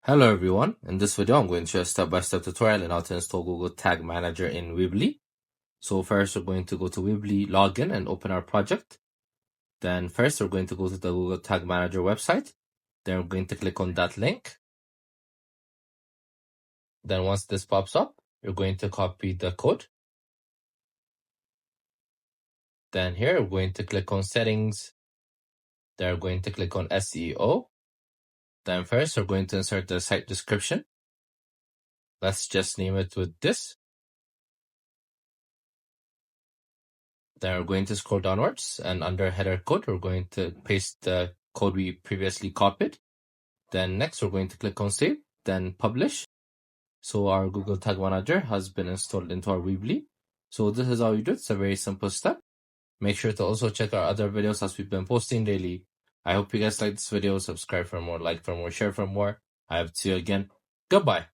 Hello everyone, in this video I'm going to show a step-by-step tutorial on how to install Google Tag Manager in Weebly. So first we're going to go to Weebly login and open our project. Then first we're going to go to the Google Tag Manager website. Then we're going to click on that link. Then once this pops up, you're going to copy the code. Then here we're going to click on settings. Then we're going to click on SEO. Then first we're going to insert the site description. Let's just name it with this. Then we're going to scroll downwards, and under header code, we're going to paste the code we previously copied. Then next, we're going to click on save, then publish. So our Google Tag Manager has been installed into our Weebly. So this is how you do it. It's a very simple step. Make sure to also check our other videos as we've been posting daily. I hope you guys like this video. Subscribe for more, like for more, share for more. I hope to see you again. Goodbye.